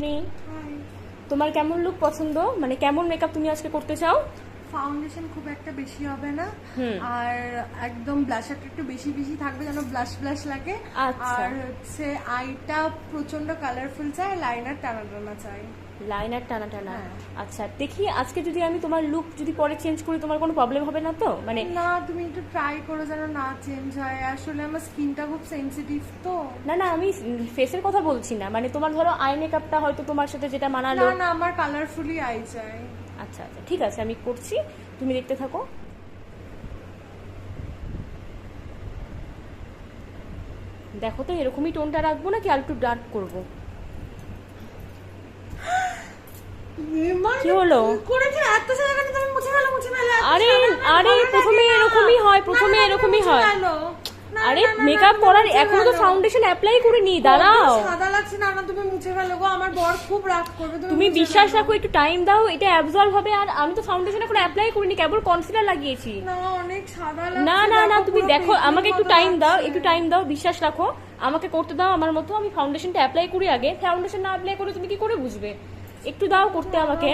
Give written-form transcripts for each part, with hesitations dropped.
নি তোমার কেমন লুক পছন্দ, মানে কেমন মেকআপ তুমি আজকে করতে চাও? ফাউন্ডেশন খুব একটা বেশি হবে না, আর একদম ব্লাশারটা একটু বেশি বেশি থাকবে যেন ব্লাশ ব্লাশ লাগে। আচ্ছা। আর হচ্ছে আইটা প্রচন্ড কালারফুল চাই, লাইনার টানা টানা চাই। লাইনার টানা টানা। হ্যাঁ। আচ্ছা দেখি আজকে যদি আমি তোমার লুক যদি পরে চেঞ্জ করি তোমার কোনো প্রবলেম হবে না তো? মানে না, তুমি একটু ট্রাই করো যেন না চেঞ্জ হয়, আসলে আমার স্কিনটা খুব সেনসিটিভ তো। না না, আমি ফেসের কথা বলছি না, মানে তোমার ধরো আই মেকআপটা হয়তো তোমার সাথে যেটা মানালো। না না, আমার কালারফুলি আই চাই। আচ্ছা আচ্ছা ঠিক আছে, আমি করছি, তুমি দেখতে থাকো। দেখো তো এরকমই টোনটা রাখবো নাকি আর একটু ডার্ক করবো? কি হলো? করেছে এত জায়গাটা তুমি মুছে ফেলো, মুছে ফেলো। আরে আরে প্রথমে এরকমই হয়, প্রথমে এরকমই হয়। আরে মেকআপ করার এখনো তো ফাউন্ডেশন অ্যাপ্লাই করিনি, দাঁড়াও। সাদা লাগছে না, না তুমি মুছে ফেলো গো, আমার বর খুব রাগ করবে। তুমি বিশ্বাস রাখো, একটু টাইম দাও, এটা অ্যাবজর্ব হবে। আর আমি তো ফাউন্ডেশন এখন অ্যাপ্লাই করিনি, কেবল কনসিলার লাগিয়েছি। না অনেক সাদা লাগছে। না না না, তুমি দেখো, আমাকে একটু টাইম দাও, একটু টাইম দাও, বিশ্বাস রাখো, আমাকে করতে দাও আমার মতো। আমি ফাউন্ডেশনটা অ্যাপ্লাই করি আগে, ফাউন্ডেশন না অ্যাপ্লাই করে তুমি কি করে বুঝবে? একটু দাও করতে আমাকে।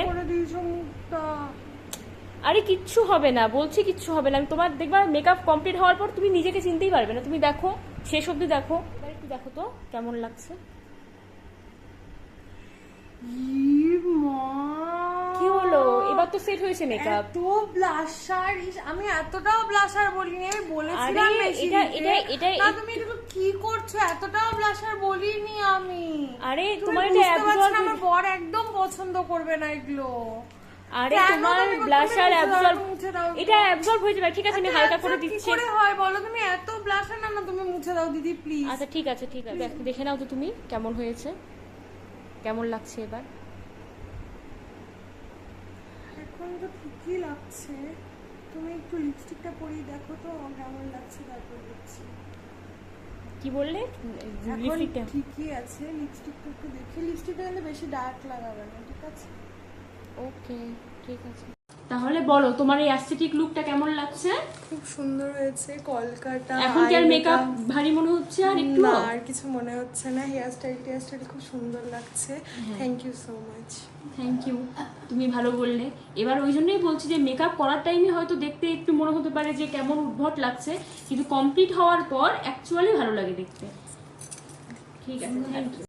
আরে কিচ্ছু হবে না বলছি, কিচ্ছু হবে না। আমি তোমার দেখবা মেকআপ কমপ্লিট হওয়ার পর তুমি নিজেকে চিনতেই পারবে না। তুমি দেখো, শেষ অবধি দেখো, এবার একটু দেখো তো কেমন লাগছে। কি হলো? এবার তো সেট হয়েছে মেকআপ। এত ব্লাশার, আমি এতটাও ব্লাশার বলিনি, আমি বলেছিলাম আরে বেশি এটা দিতে। এটা এটা না তুমি এটা কি করছো, এতটাও ব্লাশার বলিনি আমি। আরে তুমি তোমার এটা বুঝতে অ্যাবজর্ব, পারছো না, আমার বর একদম পছন্দ করবে না এগুলো। আরে কেন তোমার তুমি ব্লাশার অ্যাবজর্ব, মুছে দাও। এটা অ্যাবজর্ব হয়ে যাবে। ঠিক আছে আমি হালকা করে কি দিচ্ছি। করে হয় বলো, তুমি এত ব্লাশার না, না তুমি মুছে দাও দিদি প্লিজ। আচ্ছা ঠিক আছে ঠিক আছে, দেখে নাও তো তুমি কেমন হয়েছে, কেমন লাগছে এবার। এখন তো ঠিকই লাগছে, তুমি একটু লিপস্টিকটা পরিয়ে দেখো তো কেমন লাগছে, তারপর দেখছি। কি বললে? এখন লিপস্টিকটা ঠিকই আছে, লিপস্টিকটা একটু দেখি। লিপস্টিকটা কিন্তু বেশি ডার্ক লাগাবে না, ঠিক আছে? ওকে ঠিক আছে। তাহলে বলো তোমার এই অ্যাস্থেটিক লুকটা কেমন লাগছে? খুব সুন্দর হয়েছে, কলকাতা। এখন কি আর মেকআপ ভারী মনে হচ্ছে আর একটু? না আর কিছু মনে হচ্ছে না, হেয়ার স্টাইল খুব সুন্দর লাগছে। Thank you so much. Thank you, তুমি ভালো বললে। এবার ওই জন্যই বলছি যে মেকআপ করার টাইমে হয়তো দেখতে একটু মনে হতে পারে যে কেমন উদ্ভট লাগছে, কিন্তু কমপ্লিট হওয়ার পর অ্যাকচুয়ালি ভালো লাগে দেখতে। ঠিক আছে, থ্যাংক ইউ।